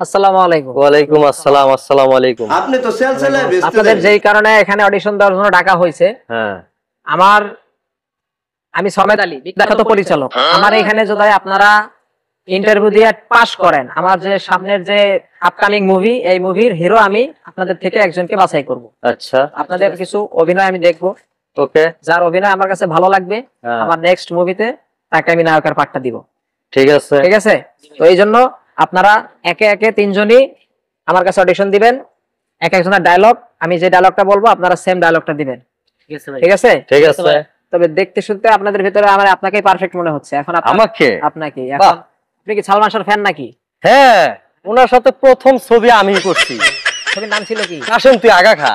আসসালামু আলাইকুম। ওয়ালাইকুম আসসালাম। আসসালামু আলাইকুম। আপনি তো সেলসেলে ব্যস্ত। আপনাদের যেই কারণে এখানে অডিশন দেওয়ার জন্য ডাকা হয়েছে, হ্যাঁ, আমি সমেত আলী, বিখ্যাত পরিচালক। আমার এখানে যদি আপনারা ইন্টারভিউ দিয়ে পাস করেন, আমার যে সামনের যে আপকামিং মুভি, এই মুভির হিরো আমি আপনাদের থেকে একজনকে বাছাই করব। আচ্ছা, আপনাদের কিছু অভিনয় আমি দেখব। ওকে, যার অভিনয় আমার কাছে ভালো লাগবে, আমার নেক্সট মুভিতে তাকে আমি নায়কের পার্টটা দিব। ঠিক আছে, ঠিক আছে। তো এই জন্য আপনারা একে একে তিনজনই আমার কাছে অডিশন দিবেন। এক একজনের ডায়লগ, আমি যে ডায়লগটা বলবো আপনারা সেম ডায়লগটা দিবেন। ঠিক আছে, ঠিক আছে। তবে দেখতে শুনতে আপনাদের ভিতরে আমার আপনাকেই পারফেক্ট মনে হচ্ছে। এখন আপনাকে এখন আপনি কি সালমান শাহর ফ্যান নাকি? হ্যাঁ, ওনার সাথে প্রথম ছবি আমি করছি। ছবির নাম ছিল কি? আসেন তুই আগা খা।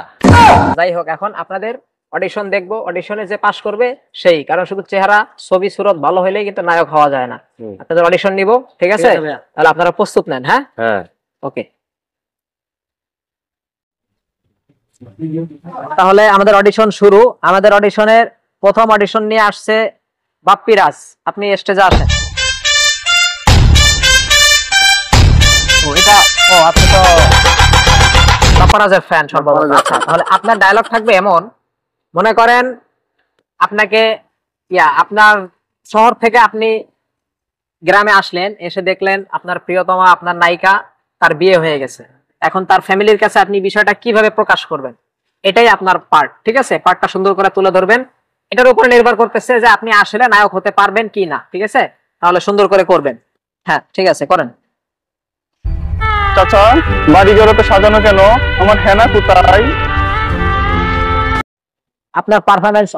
যাই হোক, এখন আপনাদের অডিশন দেখবো। অডিশনে যে পাস করবে সেই, কারণ শুধু চেহারা ছবি সুরত ভালো হলেই কিন্তু নায়ক হওয়া যায় না। আপনাদের অডিশন নিব, ঠিক আছে? তাহলে আপনারা প্রস্তুত নেন। হ্যাঁ, ওকে। তাহলে আমাদের অডিশন শুরু। আমাদের অডিশনের প্রথম অডিশন নিয়ে আসছে বাপ্পি রাজ। আপনি স্টেজে আসেন। আপনি তো বাপ্পারাজের ফ্যান সর্বপ্রথম। আচ্ছা, তাহলে আপনার ডায়লগ থাকবে এমন, মনে করেন আপনাকে আপনার শহর থেকে আপনি গ্রামে আসলেন, এসে দেখলেন আপনার প্রিয়তমা, আপনার নায়িকা, তার বিয়ে হয়ে গেছে। এখন তার ফ্যামিলির কাছে আপনি বিষয়টা কিভাবে প্রকাশ করবেন, এটাই আপনার পার্ট। ঠিক আছে, পার্টটা সুন্দর করে তুলে ধরবেন। এটার উপরে নির্ভর করতেছে যে আপনি আসলে নায়ক হতে পারবেন কি না। ঠিক আছে, তাহলে সুন্দর করে করবেন। হ্যাঁ, ঠিক আছে, করেন। চাচা, বাড়িঘর তো সাজানো কেন? আমার হেনা কোথায়? আপনার পারফরম্যান্স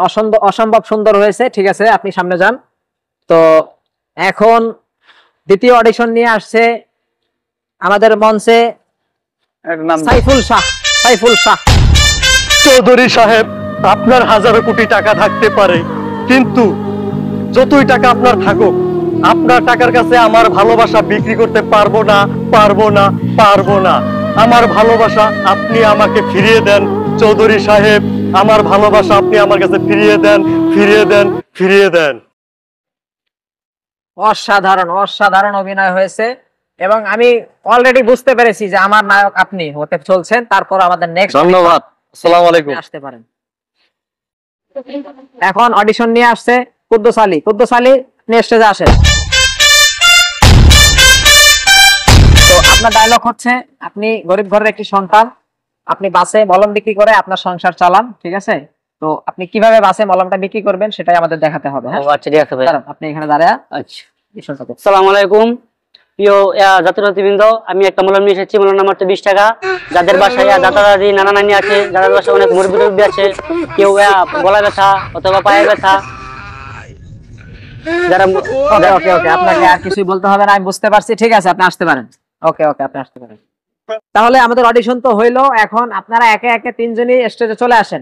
অসম্ভব সুন্দর হয়েছে। ঠিক আছে, আপনি সামনে যান। তো এখন দ্বিতীয় অডিশন নিয়ে আসছে আমাদের মঞ্চে সাইফুল শাহ। সাইফুল শাহ। চৌধুরী সাহেব, আপনার হাজারো কোটি টাকা থাকতে পারে, কিন্তু যতই টাকা আপনার থাকুক, আপনার টাকার কাছে আমার ভালোবাসা বিক্রি করতে পারবো না, পারবো না, পারবো না। আমার ভালোবাসা আপনি আমাকে ফিরিয়ে দেন চৌধুরী সাহেব, আমার ভালোবাসা আপনি আমার কাছে ফিরিয়ে দেন, ফিরিয়ে দেন, ফিরিয়ে দেন। অসাধারণ অসাধারণ অভিনয় হয়েছে, এবং আমি অলরেডি বুঝতে পেরেছি যে আমার নায়ক আপনি হতে চলছেন। তারপর আমাদের নেক্সট। ধন্যবাদ। আসসালামু আলাইকুম। আসতে পারেন। এখন অডিশন নিয়ে আসছে কুদ্দুস আলী। কুদ্দুস আলী, আপনি স্টেজে আসেন। তো আপনার ডায়লগ হচ্ছে, আপনি গরিব ঘরের একটি সন্তান, আপনি বাসে মলম বিক্রি করে আপনার সংসার চালান। ঠিক আছে, তো আপনি কিভাবে বাসে মলমটা বিক্রি করবেন সেটাই আমাদের দেখাতে হবে। হ্যাঁ, আচ্ছা, ঠিক আছে ভাই। আপনি এখানে দাঁড়ায়। আচ্ছা, আসসালামু আলাইকুম প্রিয় যাত্রীবৃন্দ। আমি একটা মলম নিয়ে এসেছি। মলম নাম্বার 20 টাকা। যাদের বাসায় দাদা দাদি নানা নানি আছে, যাদের বাসায় অনেক মুরব্বি আছে, কেউ গলা ব্যথা অথবা পায়ে ব্যথা, যারা ওকে ওকে, আপনাকে আর কিছুই বলতে হবে না, আমি বুঝতে পারছি। ঠিক আছে, আপনি আসতে পারেন। ওকে ওকে, আপনি আসতে পারেন। তাহলে আমাদের অডিশন তো হইলো। এখন আপনারা একে একে তিনজনই স্টেজে চলে আসেন।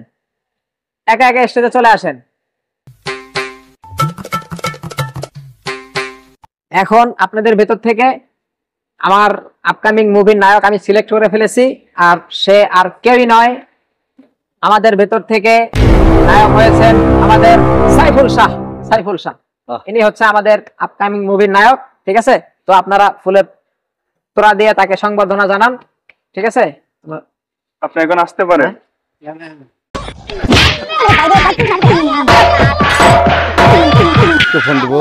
একে একে স্টেজে চলে আসেন। এখন আপনাদের ভেতর থেকে আমার আপকামিং মুভির নায়ক আমি সিলেক্ট করে ফেলেছি, আর সে আর কেউই নয়, আমাদের ভেতর থেকে নায়ক হয়েছেন আমাদের সাইফুল শাহ। সাইফুল শাহ, ইনি হচ্ছে আমাদের আপকামিং মুভির নায়ক। ঠিক আছে, তো আপনারা ফুলের তোড়া দিয়ে তাকে সংবর্ধনা জানান। ঠিক আছে, আপনি এখন আসতে পারেন। ফোন দেবো।